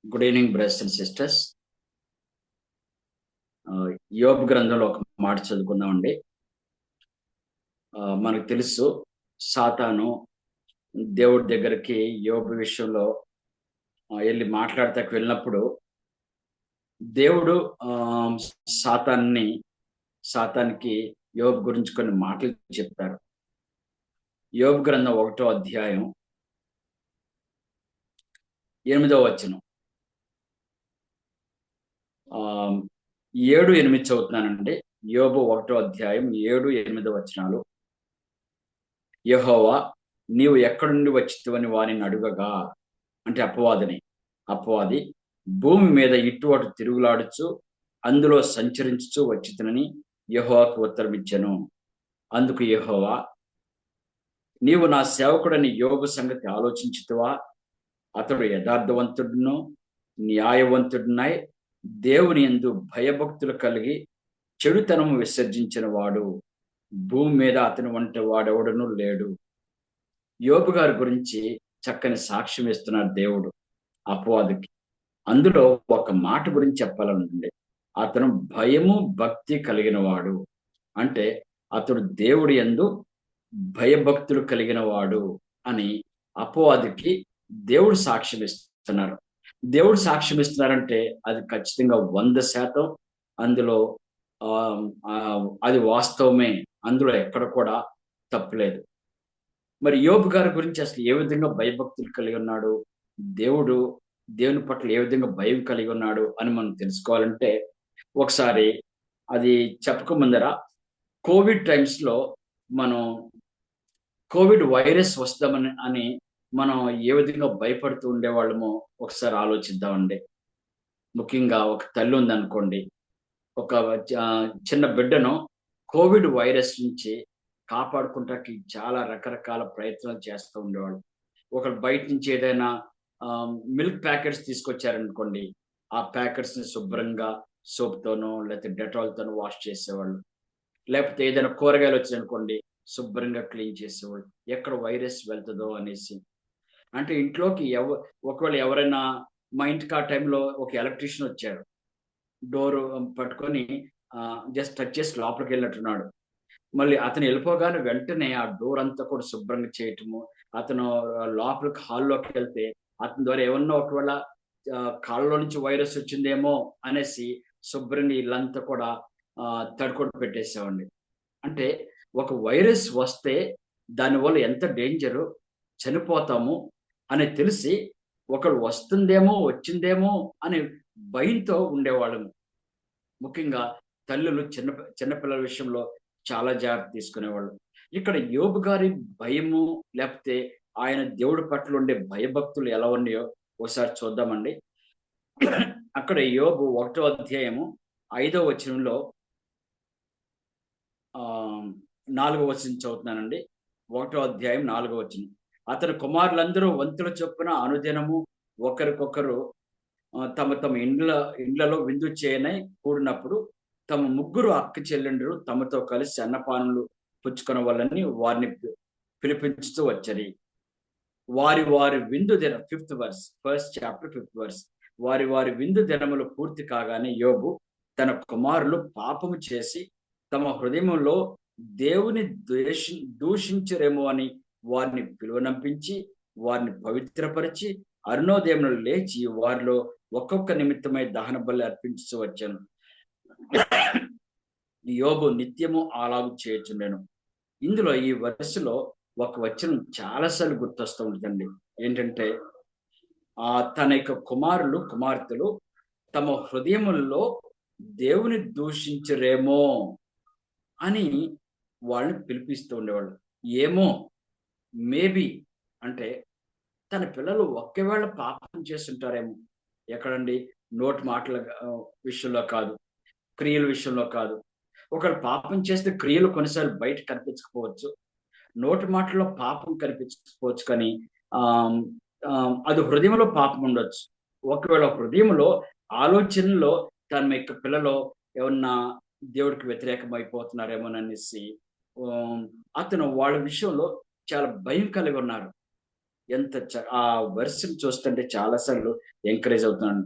Good evening brothers and sisters. యోబు గ్రంథంలో ఒక మాట చదువుకుందామండి. మనకు తెలుసు, సాతాను దేవుడి దగ్గరికి యోబు విషయంలో వెళ్ళి మాట్లాడతాకి వెళ్ళినప్పుడు దేవుడు ఆహ్, సాతాన్ని సాతానికి యోబు గురించి కొన్ని మాటలు చెప్తారు. యోబు గ్రంథం 1వ అధ్యాయం 8వ వచనం. ఆహ్, 7, 8 చదువుతున్నానండి. యోబు 1వ అధ్యాయం 7, 8 వచనాలు. యెహోవా, నీవు ఎక్కడి నుండి వచ్చితివని వానిని అడుగగా, అంటే అపవాది భూమి మీద ఇటు అటు తిరుగులాడుచు అందులో సంచరించుచు వచ్చితినని యెహోవాకు ఉత్తరమిచ్చెను. అందుకు యెహోవా, నీవు నా సేవకుడని యోబు సంగతి ఆలోచించితివా? అతడు యథార్థవంతుడును న్యాయవంతుడునై దేవుని యందు భయభక్తులు కలిగి చెడుతనము విసర్జించిన వాడు భూమి మీద అతని వంటి వాడెవడునూ లేడు. యోబు గారి గురించి చక్కని సాక్ష్యం ఇస్తున్నారు దేవుడు అపవాదికి. అందులో ఒక మాట గురించి చెప్పాలనుంది. అతను భయము భక్తి కలిగిన వాడు. అంటే అతడు దేవుడి యందు భయభక్తులు కలిగిన వాడు అని అపవాదికి దేవుడు సాక్ష్యం ఇస్తున్నారు. దేవుడు సాక్ష్యం ఇస్తున్నారంటే అది ఖచ్చితంగా 100% అందులో అది వాస్తవమే. అందులో ఎక్కడ కూడా తప్పులేదు. మరి యోబు గారి గురించి అసలు ఏ విధంగా భయభక్తులు కలిగి ఉన్నాడు? దేవుడు దేవుని పట్ల ఏ విధంగా భయం కలిగి ఉన్నాడు అని మనం తెలుసుకోవాలంటే, ఒకసారి అది చెప్పక ముందర కోవిడ్ టైమ్స్‌లో మనం కోవిడ్ వైరస్ వస్తామని మనం ఏ విధంగా భయపడుతూ ఉండేవాళ్ళమో ఒకసారి ఆలోచిద్దామండి. ముఖ్యంగా ఒక తల్లి ఉందనుకోండి. ఒక చిన్న బిడ్డను కోవిడ్ వైరస్ నుంచి కాపాడుకుంటాకి చాలా రకరకాల ప్రయత్నాలు చేస్తూ ఉండేవాళ్ళు. ఒకళ్ళు బయట నుంచి ఏదైనా మిల్క్ ప్యాకెట్స్ తీసుకొచ్చారనుకోండి. ఆ ప్యాకెట్స్‌ని శుభ్రంగా సోప్‌తోనో లేకపోతే డెటాల్‌తోనో వాష్ చేసేవాళ్ళు. లేకపోతే ఏదైనా కూరగాయలొచ్చాయనుకోండి, శుభ్రంగా క్లీన్ చేసేవాళ్ళు. ఎక్కడ వైరస్ వెళ్తదో అనేసి. అంటే ఇంట్లోకి ఒకవేళ ఎవరైనా మా ఇంటికి ఆ టైంలో ఒక ఎలక్ట్రీషియన్ వచ్చారు. డోరు పట్టుకొని జస్ట్ టచ్ చేసి లోపలికెళ్ళినట్టున్నాడు. మళ్ళీ అతను ఎళ్ళిపోగానే వెంటనే ఆ డోర్ అంతా కూడా శుభ్రంగా చేయటము. అతను లోపలికి హాల్‌లోకెళ్తే అతని ద్వారా ఏమన్నా ఒకవేళ కాళ్ళలో నుంచి వైరస్ వచ్చిందేమో అనేసి శుభ్రంగా ఇల్లంతా కూడా తడిగుడ్డ పెట్టేసేవాడిని. అంటే ఒక వైరస్ వస్తే దానివల్ల ఎంత డేంజరు, చనిపోతాము అని తెలిసి ఒకడు వస్తుందేమో, వచ్చిందేమో అని భయంతో ఉండేవాళ్ళము. ముఖ్యంగా తల్లులు చిన్న పిల్లల విషయంలో చాలా జాగ్రత్త తీసుకునేవాళ్ళు. ఇక్కడ యోబు గారి భయము లేకపోతే ఆయన దేవుడి పట్ల ఉండే భయభక్తులు ఎలా ఉన్నాయో ఒకసారి చూద్దామండి. అక్కడ యోబు 1వ అధ్యాయము 5వ వచనంలో 4వ వచనం చదువుతున్నానండి. 1వ అధ్యాయం 4వ వచనం. అతని కుమారులందరూ వంతుల చొప్పున అనుదినము ఒకరికొకరు తమ తమ ఇండ్లలో విందు చేయనై కూడినప్పుడు తమ ముగ్గురు అక్క చెల్లెండ్రు తమతో కలిసి అన్నపానములు పుచ్చుకొనవలెనని వారిని పిలిపించుచూ వచ్చిరి. వారి వారి విందు దినం 5th verse, first chapter 5th verse. వారి వారి విందు దినములు పూర్తి కాగానే యోబు తన కుమారులు పాపము చేసి తమ హృదయములో దేవుని దూషించరేమో అని వారిని పిలువనంపించి వారిని పవిత్రపరిచి అరుణోదయమున లేచి వారిలో ఒక్కొక్క నిమిత్తమై దహన బలి అర్పించుచు వచ్చాను. యోబు నిత్యము అలాగు చేయుచుండెను. ఇందులో ఈ వరుసలో ఒక వచనం చాలా సార్లు గుర్తొస్తూ ఉంటుందండి. ఏంటంటే తన యొక్క కుమార్తెలు తమ హృదయముల్లో దేవుని దూషించరేమో అని వాళ్ళని పిలిపిస్తూ ఉండేవాళ్ళు. ఏమో, మేబీ అంటే తన పిల్లలు ఒక్కవేళ పాపం చేసుంటారేమో. ఎక్కడండి? నోటి మాటల విషయంలో కాదు. క్రియల విషయంలో కాదు. ఒకళ్ళు పాపం చేస్తే క్రియలు కొన్నిసార్లు బయట కనిపించకపోవచ్చు. నోటి మాటల్లో పాపం కనిపించకపోవచ్చు కానీ ఆహ్, అది హృదయంలో పాపం ఉండొచ్చు. ఒకవేళ హృదయంలో ఆలోచనలో తన యొక్క పిల్లలు ఏమన్నా దేవుడికి వ్యతిరేకం అయిపోతున్నారేమోననేసి ఆహ్, అతను వాళ్ళ విషయంలో చాలా భయం కలిగి ఉన్నారు. ఆ వెర్స్‌ని చూస్తుంటే చాలా సార్లు ఎంకరేజ్ అవుతున్నాను.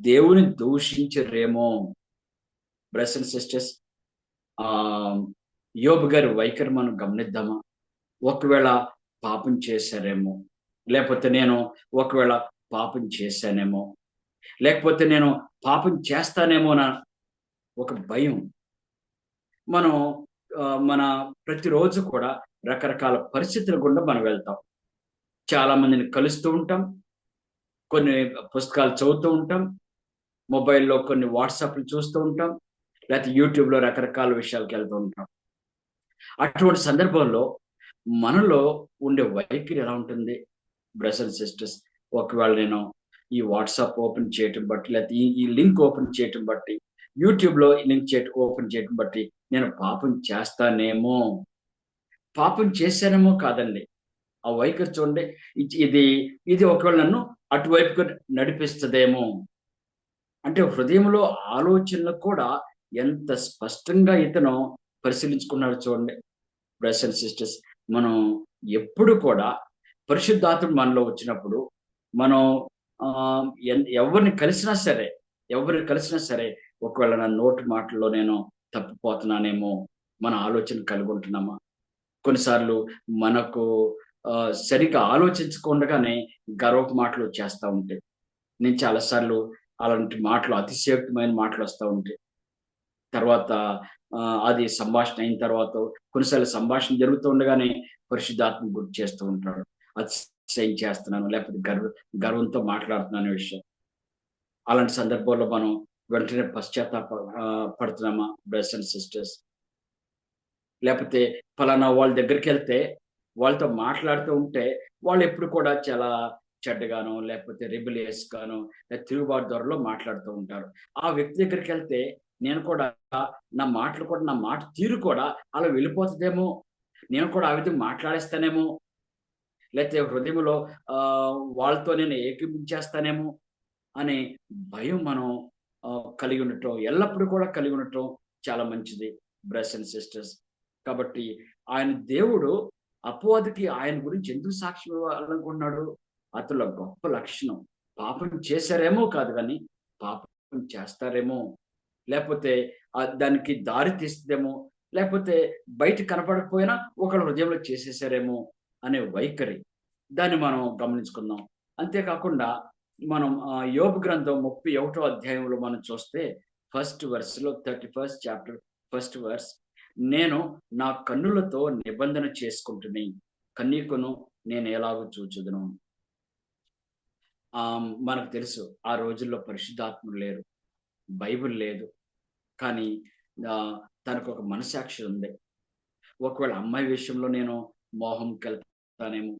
దేవుని దూషించరేమో బ్రదర్స్ అండ్ సిస్టర్స్. ఆహ్, యోబు గారి వైఖరి మనం గమనిద్దామా? ఒకవేళ పాపం చేశారేమో, లేపోతే నేను ఒకవేళ పాపం చేశానేమో, లేకపోతే నేను పాపం చేస్తానేమోన ఒక భయం. మనం మన ప్రతిరోజు కూడా రకరకాల పరిస్థితుల గుండా మనం వెళ్తాం. చాలా మందిని కలుస్తూ ఉంటాం. కొన్ని పుస్తకాలు చదువుతూ ఉంటాం. మొబైల్‌లో కొన్ని వాట్సాప్‌లు చూస్తూ ఉంటాం. లేతే యూట్యూబ్‌లో రకరకాల విషయాలకెళ్తూ ఉంటాం. అటువంటి సందర్భంలో మనలో ఉండే వైఖరి ఎలా ఉంటుంది? బ్రదర్స్ అండ్ సిస్టర్స్, ఒకవేళ నేను ఈ వాట్సాప్ ఓపెన్ చేయటం బట్టి, లేతే ఈ ఈ లింక్ ఓపెన్ చేయటం బట్టి, యూట్యూబ్‌లో లింక్ ఓపెన్ చేయటం బట్టి నేను పాపం చేస్తానేమో, పాపం చేశానేమో కాదండి. ఆ వైఖరి చూడండి. ఇది ఇది ఒకవేళ నన్ను అటువైపుగా నడిపిస్తదేమో. అంటే హృదయంలో ఆలోచనలు కూడా ఎంత స్పష్టంగా ఇతను పరిశీలించుకున్నాడో చూడండి. బ్రదర్స్ అండ్ సిస్టర్స్, మనం ఎప్పుడు కూడా పరిశుద్ధాత్ముడు మనలో వచ్చినప్పుడు మనం ఎవరిని కలిసినా సరే, ఎవరిని కలిసినా సరే, ఒకవేళ నా నోటి మాటల్లో నేను తప్పిపోతున్నానేమో, మన ఆలోచన కలిగి ఉంటున్నామా? కొన్నిసార్లు మనకు సరిగ్గా ఆలోచించకుండగానే గర్వపు మాటలు వచ్చేస్తా ఉంటాయి. నేను చాలా సార్లు అలాంటి మాటలు, అతిశయోక్తమైన మాటలొస్తా ఉంటాయి. తర్వాత అది సంభాషణ అయిన తర్వాత కొన్నిసార్లు సంభాషణ జరుగుతూ ఉండగానే పరిశుద్ధాత్మ గుర్తు చేస్తూ ఉంటాడు. అతిశయం చేస్తున్నాను, లేకపోతే గర్వంతో మాట్లాడుతున్నాను అనే విషయం. అలాంటి సందర్భాల్లో మనం వెంటనే పడుతున్నామా బ్రదర్స్ అండ్ సిస్టర్స్? లేపోతే పలానా వాళ్ళ దగ్గరికెళ్తే వాళ్ళతో మాట్లాడుతూ ఉంటే వాళ్ళెప్పుడు కూడా చాలా చెడ్డగానో, లేకపోతే రెబెలియస్‌గానో, తిరుగుబాటు ధోరణిలో మాట్లాడుతూ ఉంటారు. ఆ వ్యక్తి దగ్గరికెళ్తే నేను కూడా నా మాట తీరు కూడా అలా వెళ్ళిపోతదేమో! నేను కూడా ఆ విధంగా మాట్లాడేస్తానేమో! లేతే హృదయంలో వాళ్ళతో నేను ఏకీభవించేస్తానేమో అనే భయం మనం కలిగి ఉండటం, ఎల్లప్పుడూ కూడా కలిగి ఉండటం చాలా మంచిది బ్రదర్స్ అండ్ సిస్టర్స్. కాబట్టి ఆయన దేవుడు అపవాదికి ఆయన గురించి ఎందుకు సాక్ష్యం ఇవ్వాలనుకుంటున్నాడు? అతనిలో గొప్ప లక్షణం. పాపం చేశారేమో కాదు గానీ, పాపం చేస్తారేమో, లేపోతే దానికి దారి తీస్తదేమో, లేపోతే బయట కనపడకపోయినా ఒకళ్ళ హృదయంలో చేసేసారేమో అనే వైఖరి. దాన్ని మనం గమనించుకుందాం. అంతే కాకుండా మనం యోబు గ్రంథం 31 అధ్యాయంలో మనం చూస్తే ఫస్ట్ వెర్స్‌లో 31st చాప్టర్ ఫస్ట్ వెర్స్, నేను నా కన్నులతో నిబంధన చేసుకుంటుని, కన్యకను నేను ఎలాగో చూచుదును. మనకు తెలుసు ఆ రోజుల్లో పరిశుద్ధాత్ముడు లేరు. బైబిల్ లేదు. కానీ ఆహ్, తనకొక మనస్సాక్షి ఉంది. ఒకవేళ అమ్మాయి విషయంలో నేను మోహంకెళ్తానేమో,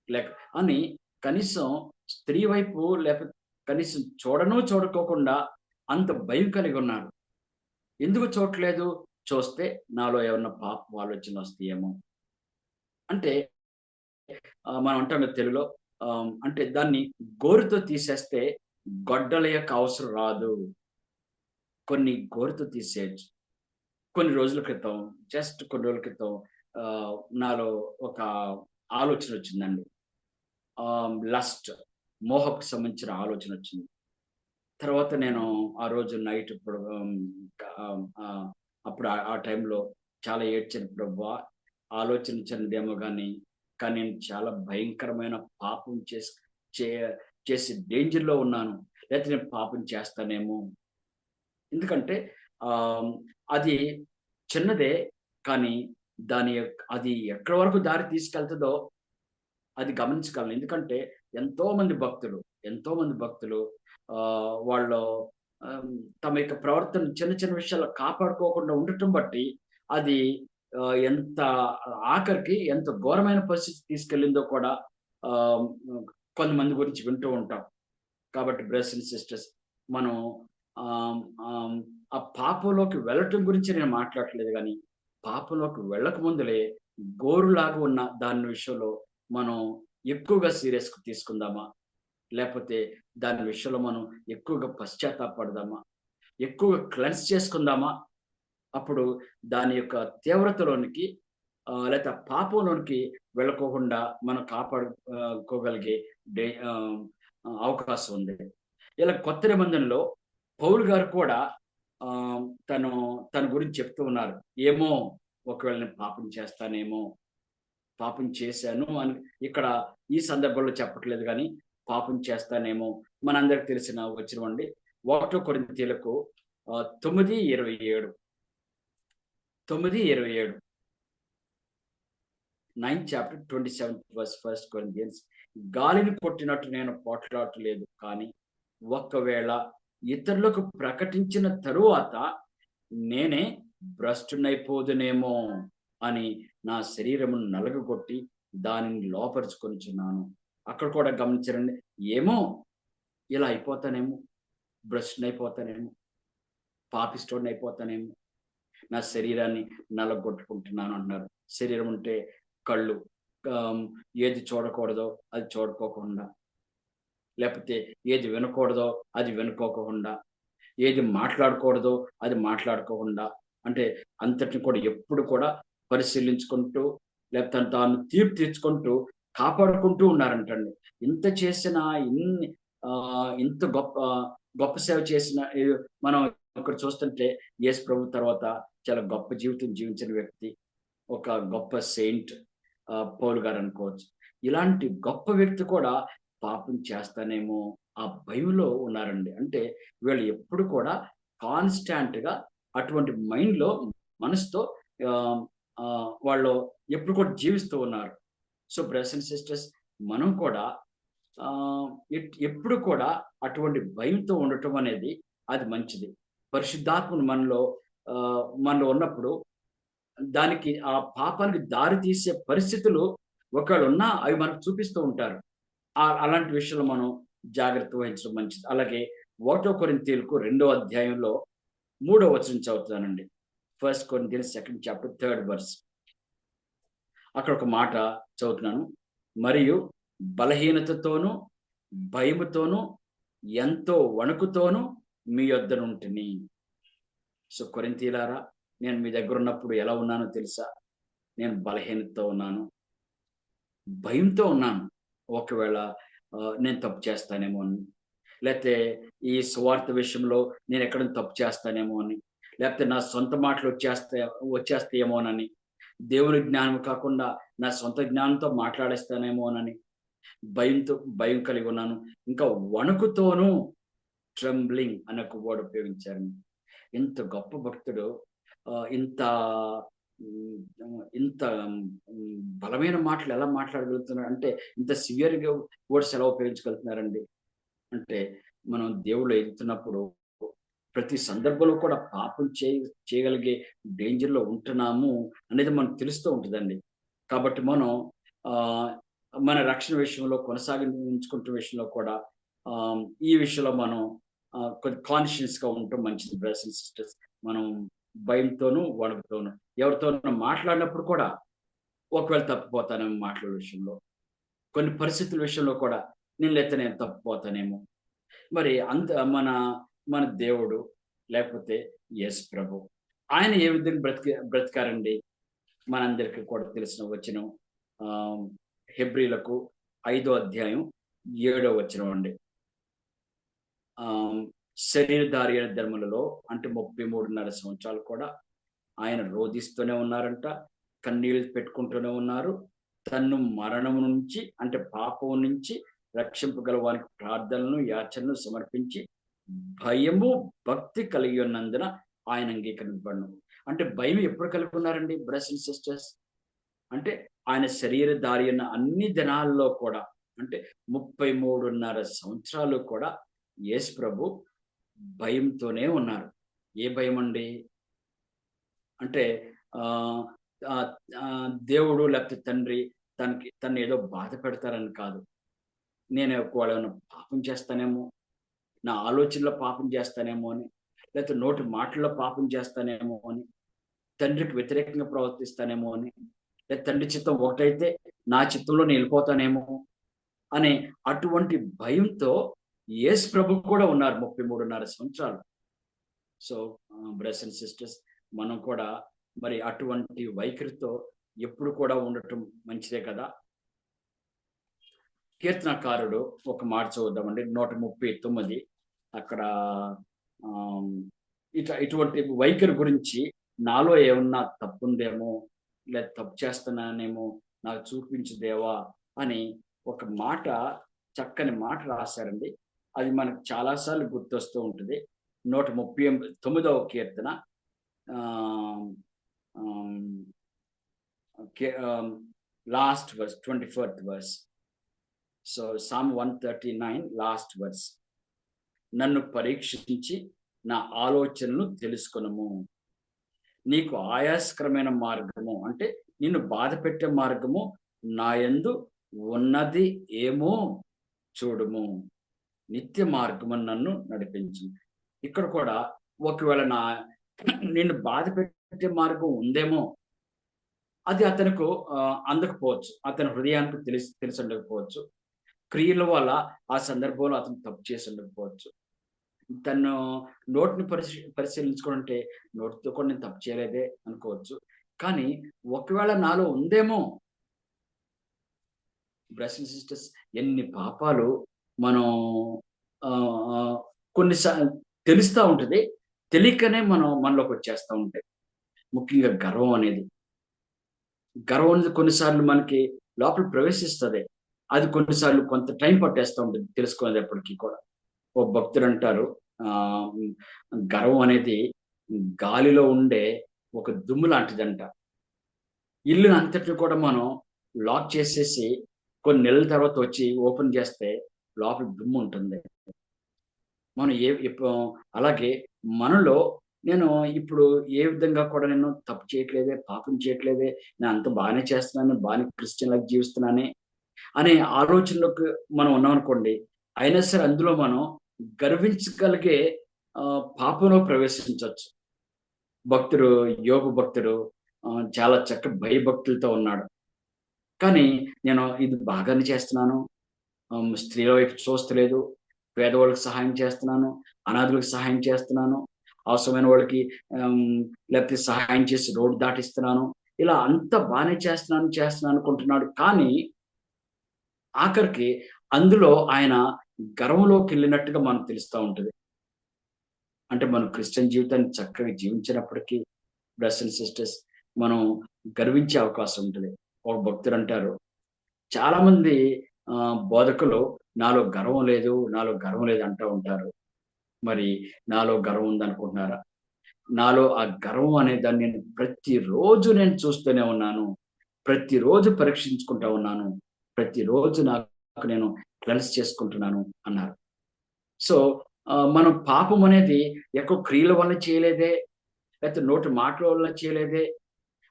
లేక అని కనీసం స్త్రీ వైపు లేకపోతే కనీసం చూడకోకుండా అంత భయం కలిగి ఉన్నారు. ఎందుకు చూడట్లేదు? చూస్తే నాలో ఏమన్నా పాపపు ఆలోచనలొస్తాయేమో! అంటే మనం అంటాం కదా తెలుగులో, అంటే దాన్ని గోరుతో తీసేస్తే గొడ్డలి యొక్క అవసరం రాదు. కొన్ని గోరుతో తీసేయొచ్చు. కొన్ని రోజుల క్రితం, జస్ట్ కొన్ని రోజుల క్రితం నాలో ఒక ఆలోచనొచ్చిందండి. లస్ట్, మోహంకి సంబంధించిన ఆలోచనొచ్చింది. తర్వాత నేను ఆ రోజు నైట్ ఇప్పుడు అప్పుడు ఆ టైంలో చాలా ఏడ్చాను. ప్రభువా! ఆలోచించనిదేమో గానీ, కానీ నేను చాలా భయంకరమైన పాపం చే చేసి డేంజర్‌లో ఉన్నాను. లేతే నేను పాపం చేస్తానేమో! ఎందుకంటే ఆహ్, అది చిన్నదే, కానీ అది ఎక్కడి వరకు దారి తీసుకెళ్తదో అది గమనించగలను. ఎందుకంటే ఎంతోమంది భక్తులు వాళ్ళు ఆహ్, తమ యొక్క ప్రవర్తన చిన్న చిన్న విషయాల్లో కాపాడుకోకుండా ఉండటం బట్టి అది ఎంత ఆఖరికి ఎంత ఘోరమైన పరిస్థితికి తీసుకెళ్ళిందో కూడా ఆహ్, కొంతమంది గురించి వింటూ ఉంటాం. కాబట్టి బ్రదర్స్ అండ్ సిస్టర్స్, మనం ఆహ్, ఆహ్, ఆ పాపంలోకి వెళ్ళటం గురించి నేను మాట్లాడట్లేదు గానీ, పాపంలోకి వెళ్ళక ముందులే గోరులాగా ఉన్న దాని విషయంలో మనం ఎక్కువగా సీరియస్‌గా తీసుకుందామా? లేపోతే దాని విషయంలో మనం ఎక్కువగా పశ్చాత్తాపపడదామా? ఎక్కువగా క్లెన్స్ చేసుకుందామా? అప్పుడు దాని యొక్క తీవ్రతలోనికి లేకపోతే పాపంలోనికి వెళ్ళకోకుండా మనం కాపాడుకోగలిగే అవకాశం ఉంది. ఇలా కొత్త నిబంధనలో పౌలు గారు కూడా తను తన గురించి చెప్తూ ఉన్నారు. ఏమో ఒకవేళ నేను పాపం చేస్తానేమో, పాపం చేశాను అని ఇక్కడ ఈ సందర్భంలో చెప్పట్లేదు గానీ, పాపం చేస్తానేమో మనందరికి తెలిసిన వచనమండి. 1 కొరింథీయులకు 9:27 9:27 9th chapter 27th verse 1 Corinthians. గాలిని కొట్టినట్టు నేను పోట్లాడలేదు, కానీ ఒకవేళ ఇతరులకు ప్రకటించిన తరువాత నేనే భ్రష్టునైపోదునేమో అని నా శరీరమును నలగగొట్టి దానిని లోపరుచుకొనుచున్నాను. అక్కడ కూడా గమనించండి. ఏమో ఇలా అయిపోతానేమో, భ్రష్టునైపోతానేమో, పాపిష్ఠుడినైపోతానేమో, నా శరీరాన్ని నలగొట్టుకుంటున్నాను అంటున్నారు. శరీరం ఉంటే కళ్ళు, ఏది చూడకూడదో అది చూడకోకుండా, లేకపోతే ఏది వినకూడదో అది వినుకోకుండా, ఏది మాట్లాడకూడదో అది మాట్లాడుకోకుండా, అంటే అంతటిని కూడా ఎప్పుడు కూడా పరిశీలించుకుంటూ, లేకపోతే తాను తీర్పు తీర్చుకుంటూ కాపాడుకుంటూ ఉన్నారంటండి. ఇంత చేసిన ఇంత గొప్ప గొప్ప సేవ చేసిన మనం ఇక్కడ చూస్తుంటే యేసు ప్రభు తర్వాత చాలా గొప్ప జీవితం జీవించిన వ్యక్తి, ఒక గొప్ప సెయింట్ పౌలు గారు అనుకోవచ్చు. ఇలాంటి గొప్ప వ్యక్తి కూడా పాపం చేస్తానేమో ఆ భయంలో ఉన్నారండి. అంటే వీళ్ళు ఎప్పుడు కూడా కాన్స్టాంట్‌గా అటువంటి మైండ్‌లో, మనసుతో వాళ్ళు ఎప్పుడు కూడా జీవిస్తూ ఉన్నారు. సో బ్రదర్స్ అండ్ సిస్టర్స్, మనం కూడా ఎప్పుడు కూడా అటువంటి భయంతో ఉండటం అనేది అది మంచిది. పరిశుద్ధాత్ముడు మనలో ఉన్నప్పుడు దానికి ఆ పాపానికి దారి తీసే పరిస్థితులు ఒకవేళ ఉన్నా అవి మనకు చూపిస్తూ ఉంటారు. అలాంటి విషయంలో మనం జాగ్రత్త వహించడం మంచిది. అలాగే 1 కొరింథీయులకు 2వ అధ్యాయంలో 3వ వచనం చదువుతానండి. 1 Corinthians 2nd chapter 3rd verse. అక్కడ ఒక మాట చదువుతున్నాను. మరియు బలహీనతతోనూ, భయముతోనూ, ఎంతో వణుకుతోనూ మీ యొద్దనుంటిని. సో కొరింథీయులారా, నేను మీ దగ్గర ఉన్నప్పుడు ఎలా ఉన్నానో తెలుసా? నేను బలహీనతతో ఉన్నాను, భయంతో ఉన్నాను. ఒకవేళ నేను తప్పు చేస్తానేమో అని, లేకపోతే ఈ సువార్త విషయంలో నేను ఎక్కడైనా తప్పు చేస్తానేమో అని, లేకపోతే నా సొంత మాటలు వచ్చేస్తాయేమోనని, దేవుని జ్ఞానం కాకుండా నా సొంత జ్ఞానంతో మాట్లాడేస్తానేమోనని భయం కలిగి ఉన్నాను. ఇంకా వణుకుతోనూ, ట్రెంబ్లింగ్ అనే ఒక వర్డ్ ఉపయోగించారు. ఇంత గొప్ప భక్తుడు ఇంత ఇంత బలమైన మాటలు ఎలా మాట్లాడగలుగుతున్నారు అంటే, ఇంత సివియర్‌గా వర్డ్స్ ఎలా ఉపయోగించగలుగుతున్నారండి. అంటే మనం దేవుళ్ళు ఎదుగుతున్నప్పుడు ప్రతి సందర్భంలో కూడా పాపం చేయగలిగే డేంజర్‌లో ఉంటున్నాము అనేది మనకు తెలుస్తూ ఉంటదండి. కాబట్టి మనం మన రక్షణ విషయంలో కొనసాగించుకుంటున్న విషయంలో కూడా ఈ విషయంలో మనం కొద్దిగా కాన్షియస్‌గా ఉండటం మంచిది బ్రదర్స్ అండ్ సిస్టర్స్. మనం భయంతోనూ, వణుకుతోనూ ఎవరితోనైనా మాట్లాడినప్పుడు కూడా ఒకవేళ తప్పిపోతానేమో మాట్లాడే విషయంలో, కొన్ని పరిస్థితుల విషయంలో కూడా నేను తప్పిపోతానేమో. మరి మన దేవుడు, లేకపోతే యేసు ప్రభు, ఆయన ఏ విధంగా బ్రతికారండి? మనందరికీ కూడా తెలిసిన వచనం హెబ్రీలకు 5వ అధ్యాయం 7వ వచనం అండి. శరీరధారి అయిన ధర్మములలో అంటే 33.5 సంవత్సరాలు కూడా ఆయన రోధిస్తూనే ఉన్నారంట, కన్నీళ్లు పెట్టుకుంటూనే ఉన్నారు. తన్ను మరణం నుంచి అంటే పాపం నుంచి రక్షింపగల వారికి ప్రార్థనలను, యాచనలు సమర్పించి భయము, భక్తి కలిగి ఉన్నందున ఆయన అంగీకరింపబడును. అంటే భయం ఎప్పుడు కలిగి ఉన్నారండి బ్రదర్స్ అండ్ సిస్టర్స్? అంటే ఆయన శరీరధారి అయిన అన్ని దినాల్లో కూడా, అంటే 33.5 సంవత్సరాలు కూడా యేసు ప్రభు భయంతోనే ఉన్నారు. ఏ భయం అండి? అంటే దేవుడు లేకపోతే తండ్రి తను ఏదో బాధ పెడతారని కాదు. నేను ఒకవేళ ఏమైనా పాపం చేస్తానేమో, నా ఆలోచనలో పాపం చేస్తానేమో అని, లేకపోతే నోటి మాటల్లో పాపం చేస్తానేమో అని, తండ్రికి వ్యతిరేకంగా ప్రవర్తిస్తానేమో అని, లేదా తండ్రి చిత్తం ఒకటైతే నా చిత్తంలో నేను వెళ్ళిపోతానేమో అనే అటువంటి భయంతో యేసు ప్రభు కూడా ఉన్నారు 33.5 సంవత్సరాలు. సో బ్రదర్స్ అండ్ సిస్టర్స్, మనం కూడా మరి అటువంటి వైఖరితో ఎప్పుడు కూడా ఉండటం మంచిదే కదా. కీర్తనకారుడు ఒక మాట చూద్దామండి, 139. అక్కడ ఆమ్, ఇటువంటి వైఖరి గురించి, నాలో ఏమన్నా తప్పుందేమో లేదా తప్పు చేస్తున్నానేమో నాకు చూపించు దేవా అని ఒక మాట, చక్కని మాట రాశారండి. అది మనకు చాలాసార్లు గుర్తొస్తూ ఉంటుంది. 139వ కీర్తన last verse, 24th verse. So psalm 139 last verse. నన్ను పరీక్షించి నా ఆలోచనలు తెలుసుకొనుము. నీకు ఆయాస్కరమైన మార్గము అంటే నిన్ను బాధ పెట్టే మార్గము నా యందు ఉన్నది ఏమో చూడుము. నిత్య మార్గము నన్ను నడిపించు. ఇక్కడ కూడా ఒకవేళ నిన్ను బాధ పెట్టే మార్గం ఉందేమో, అది అతనికి అందకపోవచ్చు, అతని హృదయానికి తెలిసి ఉండకపోవచ్చు. క్రియల వల్ల ఆ సందర్భంలో అతను తప్పు చేసి ఉండకపోవచ్చు. తను నోటిని పరిశీలించుకుంటే నోటితో కూడా నేను తప్పు చేయలేదే అనుకోవచ్చు. కానీ ఒకవేళ నాలో ఉందేమో, బ్రదర్స్ అండ్ సిస్టర్స్, ఎన్ని పాపాలు మనం తెలుస్తా ఉంటది, తెలియకనే మనలోకి వచ్చేస్తా ఉంటాయి. ముఖ్యంగా గర్వం అనేది కొన్నిసార్లు మనకి లోపల ప్రవేశిస్తుంది. అది కొన్నిసార్లు కొంత టైం పట్టేస్తూ ఉంటుంది తెలుసుకునేటప్పటికీ కూడా. ఓ భక్తుడు అంటారు, గర్వం అనేది గాలిలో ఉండే ఒక దుమ్ము లాంటిదంట. ఇల్లుని అంతటిని కూడా మనం లాక్ చేసేసి కొన్ని నెలల తర్వాత వచ్చి ఓపెన్ చేస్తే లోపల దుమ్ము ఉంటుంది. మనం అలాగే మనలో నేను ఇప్పుడు ఏ విధంగా కూడా నేను తప్పు చేయట్లేదే, పాపం చేయట్లేదే, నేను అంత బాగానే చేస్తున్నాను, బాగానే క్రిస్టియన్ లైఫ్ జీవిస్తున్నానే అనే ఆలోచనలోకి మనం ఉన్నామనుకోండి, అయినా సరే అందులో మనం గర్వించగలిగే పాపంలో ప్రవేశించవచ్చు. యోబు భక్తుడు చాలా భయభక్తులతో ఉన్నాడు. కానీ నేను ఇది బాగానే చేస్తున్నాను, స్త్రీల వైపు చూస్తలేదు, పేదవాళ్ళకి సహాయం చేస్తున్నాను, అనాథులకు సహాయం చేస్తున్నాను, అవసరమైన వాళ్ళకి లేకపోతే సహాయం చేసి రోడ్డు దాటిస్తున్నాను, ఇలా అంత బాగానే చేస్తున్నాను అనుకుంటున్నాడు. కానీ ఆఖరికి అందులో ఆయన గర్వంలోకి వెళ్ళినట్టుగా మనకు తెలుస్తూ ఉంటుంది. అంటే మనం క్రిస్టియన్ జీవితాన్ని చక్కగా జీవించినప్పటికీ బ్రదర్స్ అండ్ సిస్టర్స్, మనం గర్వించే అవకాశం ఉంటుంది. ఒక భక్తుడు అంటారు, చాలా మంది బోధకులు నాలో గర్వం లేదు అంటూ ఉంటారు. మరి నాలో గర్వం ఉందనుకుంటున్నారా? నాలో ఆ గర్వం అనే దాన్ని ప్రతిరోజు నేను చూస్తూనే ఉన్నాను, ప్రతిరోజు పరీక్షించుకుంటా ఉన్నాను, ప్రతిరోజు నాకు నేను క్లెన్స్ చేసుకుంటున్నాను అన్నారు. సో మనం పాపం అనేది ఎక్కువ క్రియల వల్ల చేయలేదే, లేకపోతే నోటి మాటల వల్ల చేయలేదే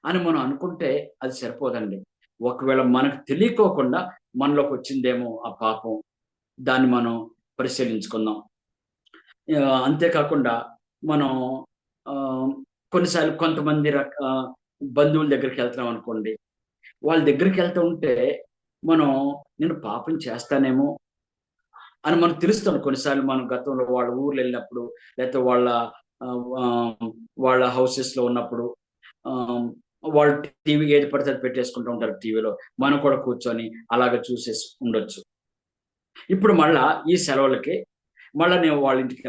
అని మనం అనుకుంటే అది సరిపోదండి. ఒకవేళ మనకు తెలియకోకుండా మనలోకి వచ్చిందేమో ఆ పాపం, దాన్ని మనం పరిశీలించుకుందాం. అంతేకాకుండా మనం కొన్నిసార్లు కొంతమంది బంధువుల దగ్గరికి వెళ్తున్నాం అనుకోండి, వాళ్ళ దగ్గరికి వెళ్తూ ఉంటే మనం నేను పాపం చేస్తానేమో అని మనకు తెలుస్తుంది. కొన్నిసార్లు మనం గతంలో వాళ్ళ ఊర్లు వెళ్ళినప్పుడు, లేకపోతే వాళ్ళ హౌసెస్లో ఉన్నప్పుడు వాళ్ళు టీవీ ఏది పడితే అది పెట్టేసుకుంటూ ఉంటారు టీవీలో, మనం కూడా కూర్చొని అలాగ చూసేసి ఉండొచ్చు. ఇప్పుడు మళ్ళా ఈ సెలవులకి మళ్ళా నేను వాళ్ళ ఇంటికి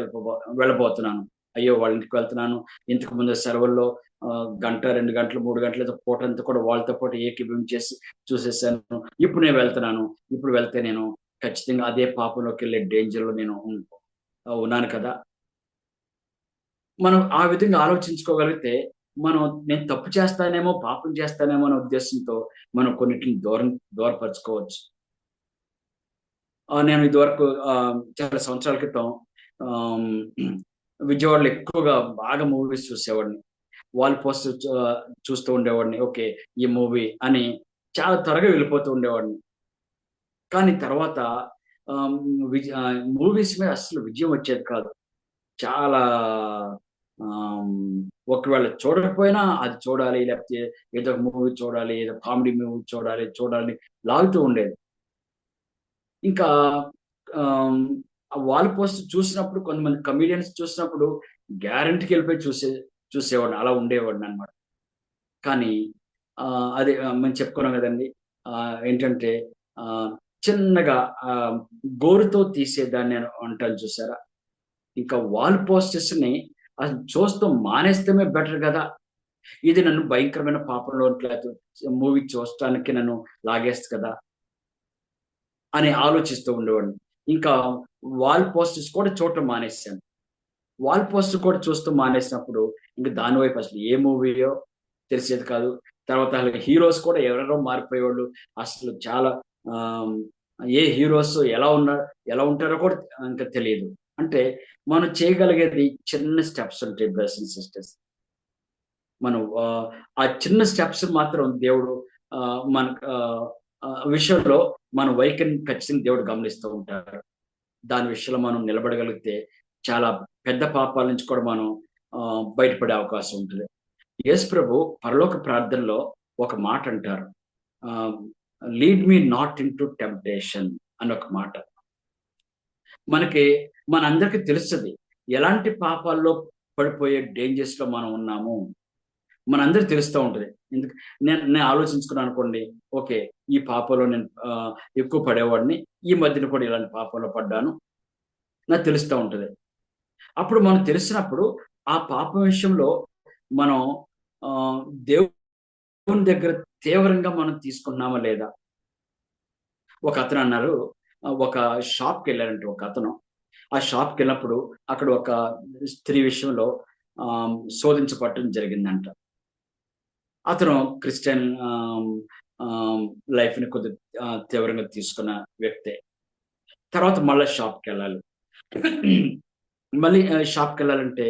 వెళ్ళబోతున్నాను. అయ్యో, వాళ్ళ ఇంటికి వెళ్తున్నాను, ఇంతకు ముందు సెలవుల్లో గంట 2 గంటలు 3 గంటలు పూటంతా కూడా వాళ్ళతో పాటు ఏకీభవించేసి చూసేసాను. ఇప్పుడు నేను వెళ్తున్నాను, ఇప్పుడు వెళ్తే నేను ఖచ్చితంగా అదే పాపంలోకి వెళ్ళే డేంజర్లో నేను ఉన్నాను కదా. మనం ఆ విధంగా ఆలోచించుకోగలిగితే నేను తప్పు చేస్తానేమో, పాపం చేస్తానేమో అనే ఉద్దేశంతో మనం కొన్నిటిని దూరపరచుకోవచ్చు. నేను ఇదివరకు చాలా సంవత్సరాల క్రితం విజయవాడలో ఎక్కువగా బాగా మూవీస్ చూసేవాడిని. వాల్ పోస్టర్ చూస్తూ ఉండేవాడిని. ఓకే, ఈ మూవీ అని చాలా త్వరగా వెళ్ళిపోతూ ఉండేవాడిని. కానీ తర్వాత మూవీస్ మీద అస్సలు విజయం వచ్చేది కాదు. చాలా ఒకవేళ చూడకపోయినా అది చూడాలి, లేకపోతే ఏదో ఒక మూవీ చూడాలి, ఏదో కామెడీ మూవీ చూడాలి లాగుతూ ఉండేది. ఇంకా ఆ వాల్ పోస్టర్ చూసినప్పుడు, కొంతమంది కమెడియన్స్ చూసినప్పుడు గ్యారంటీకి వెళ్ళిపోయి చూసేవాడిని. అలా ఉండేవాడిని అనమాట. కానీ అది మనం చెప్పుకున్నాం కదండి. ఏంటంటే ఆహ్, చిన్నగా గోరుతో తీసేదాన్ని అని అంటాను చూసారా? ఇంకా వాల్ పోస్టర్స్‌ని అసలు చూస్తూ మానేస్తమే బెటర్ గదా! ఇది నన్ను భయంకరమైన పాపంలోకి లేకపోతే మూవీ చూడటానికి నన్ను లాగేస్తది కదా! అని ఆలోచిస్తూ ఉండేవాడిని. ఇంకా వాల్ పోస్టర్స్ కూడా చూడటం మానేసాను. వాల్ పోస్టర్ కూడా చూస్తూ మానేసినప్పుడు ఇంక దాని వైపు అసలు ఏ మూవీయో తెలిసేది కాదు. తర్వాత హీరోస్ కూడా ఎవరెవరో మారిపోయేవాళ్ళు. అసలు చాలా ఆహ్, ఏ హీరోస్ ఎలా ఉంటారో కూడా ఇంకా తెలీదు. అంటే మనం చేయగలిగేది చిన్న స్టెప్స్ ఉంటాయి బ్రదర్స్ అండ్ సిస్టర్స్. మనం ఆ చిన్న స్టెప్స్ మాత్రం దేవుడు మనకు విషయంలో మన వైఖరిని ఖచ్చితంగా దేవుడు గమనిస్తూ ఉంటారు. దాని విషయంలో మనం నిలబడగలిగితే చాలా పెద్ద పాపాల నుంచి కూడా మనం బయటపడే అవకాశం ఉంటది. యేసు ప్రభు పరలోక ప్రార్థనలో ఒక మాట అంటారు. ఆహ్, "lead me not into temptation" అని ఒక మాట. మనకి మనందరికీ తెలుస్తది. ఎలాంటి పాపాల్లో పడిపోయే డేంజర్స్‌లో మనం ఉన్నాము. మనందరికి తెలుస్తా ఉంటది. నేను నేను ఆలోచించుకున్నాననుకోండి. ఓకే. ఈ పాపంలో నేను ఎక్కువ పడేవాడిని. ఈ మధ్యన కూడా ఇలాంటి పాపంలో పడ్డాను. నాకు తెలుస్తా ఉంటది. అప్పుడు మనకు తెలిసినప్పుడు ఆ పాపం విషయంలో మనం ఆహ్, దేవుని దగ్గర తీవ్రంగా మనం తీసుకుంటున్నామా లేదా? ఒకతనన్నారు ఒక షాప్‌కెళ్లారంట ఒకతను. ఆ షాప్‌కెళ్ళినప్పుడు అక్కడ ఒక స్త్రీ విషయంలో శోధించబడటం జరిగిందంట. అతను క్రిస్టియన్ ఆహ్, లైఫ్‌ని కొద్దిగా తీవ్రంగా తీసుకున్న వ్యక్తే. తర్వాత మళ్ళా షాప్‌కెళ్ళాలి. మళ్ళీ షాప్‌కెళ్ళాలంటే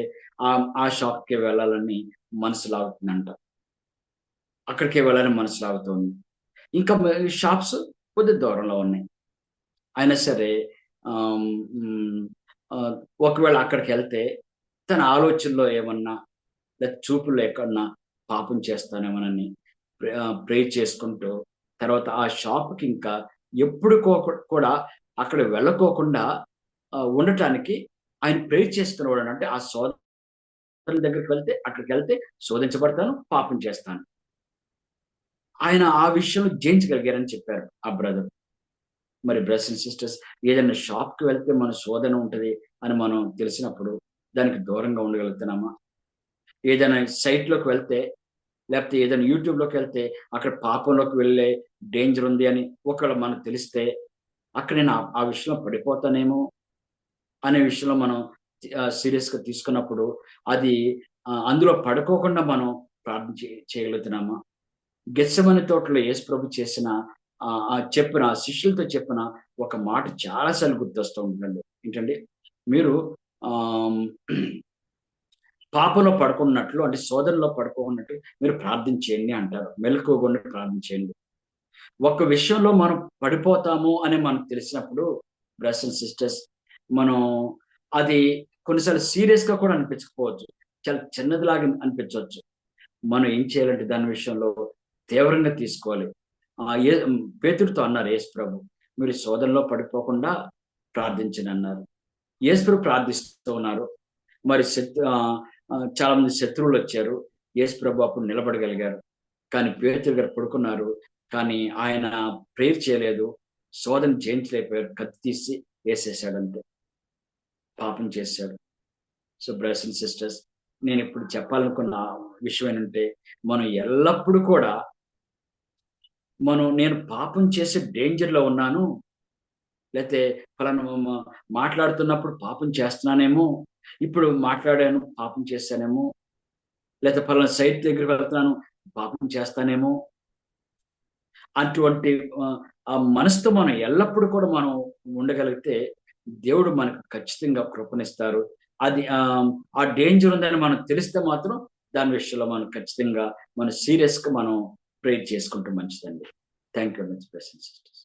ఆ షాప్‌కే వెళ్ళాలని మనసు లాగుతుందంట. అక్కడికే వెళ్ళాలని మనసు లాగుతోంది. ఇంకా షాప్స్ కొద్దిగా దూరంలో ఉన్నాయి. అయినా సరే ఆహ్, హ్మ్. ఆహ్, ఒకవేళ అక్కడికెళ్తే తన ఆలోచనలో ఏమన్నా లేదా చూపుల్లో ఎక్కడన్నా పాపం చేస్తానేమోనని ప్రేర్ చేసుకుంటూ తర్వాత ఆ షాప్‌కి ఇంకా ఎప్పుడు కూడా అక్కడ వెళ్ళకోకుండా ఉండటానికి ఆయన ప్రేర్ చేసుకునేవాడంట. అంటే ఆ సోదరుల దగ్గరికి వెళ్తే అక్కడికెళ్తే శోధించబడతాను, పాపం చేస్తాను. ఆయన ఆ విషయంలో జయించగలిగారని చెప్పారు ఆ బ్రదర్. మరి బ్రదర్స్ అండ్ సిస్టర్స్ ఏదైనా షాప్‌కి వెళ్తే మన శోధన ఉంటది అని మనం తెలిసినప్పుడు దానికి దూరంగా ఉండగలుగుతున్నామా? ఏదైనా సైట్‌లోకి వెళ్తే లేకపోతే ఏదైనా యూట్యూబ్‌లోకెళ్తే అక్కడ పాపంలోకి వెళ్ళే డేంజర్ ఉంది అని ఒకవేళ మనకు తెలిస్తే అక్కడ నేను ఆ విషయంలో పడిపోతానేమో అనే విషయంలో మనం సీరియస్‌గా తీసుకున్నప్పుడు అది అందులో పడుకోకుండా మనం ప్రార్థన చేయగలుగుతున్నామా? గెత్సెమనే తోటలో యేసు ప్రభు చేసిన చెప్పిన శిష్యులతో చెప్పిన ఒక మాట చాలా సార్లు గుర్తొస్తూ ఉంటుందండి. ఏంటంటే మీరు ఆహ్, పాపంలో పడకున్నట్లు అంటే శోధనలో పడుకోకున్నట్టు మీరు ప్రార్థన చేయండి అంటారు. మెలకువగా ప్రార్థన చేయండి. ఒక విషయంలో మనం పడిపోతాము అని మనకు తెలిసినప్పుడు బ్రదర్స్ అండ్ సిస్టర్స్ మనం అది కొన్నిసార్లు సీరియస్‌గా కూడా అనిపించకపోవచ్చు. చాలా చిన్నదిలాగా అనిపించొచ్చు. మనం ఏం చేయాలంటే దాని విషయంలో తీవ్రంగా తీసుకోవాలి. పేతురుతో అన్నారు యేసుప్రభు. మీరు శోధనలో పడిపోకుండా ప్రార్థించనన్నారు. యేసుప్రభు ప్రార్థిస్తూ ఉన్నారు. మరి చాలా మంది శత్రువులొచ్చారు. యేసుప్రభు అప్పుడు నిలబడగలిగారు. కానీ పేతురు గారు పడుకున్నారు. కానీ ఆయన ప్రేయర్ చేయలేదు. శోధన జయించలేకపోయారు. కత్తి తీసి యేసేసాడంతే. పాపం చేసేసాడు. సో, బ్రదర్స్ అండ్ సిస్టర్స్ నేనిప్పుడు చెప్పాలనుకున్న విషయం ఏంటంటే, మనం ఎల్లప్పుడూ కూడా నేను పాపం చేసే డేంజర్‌లో ఉన్నాను. లేతే ఫలానా మాట్లాడుతున్నప్పుడు పాపం చేస్తున్నానేమో, ఇప్పుడు మాట్లాడాను పాపం చేశానేమో, లేతే ఫలానా సైట్ దగ్గరికి వెళ్తున్నాను పాపం చేస్తానేమో, అటువంటి ఆ మనసుతో మనం ఎల్లప్పుడూ కూడా మనం ఉండగలిగితే, దేవుడు మనకు ఖచ్చితంగా కృపనిస్తారు. అది ఆ డేంజర్ ఉందని మనకు తెలిస్తే మాత్రం దాని విషయంలో మనం ఖచ్చితంగా సీరియస్‌గా మనం ప్రేర్ చేసుకుంటే మంచిదండి. Thank you very much brothers and sisters.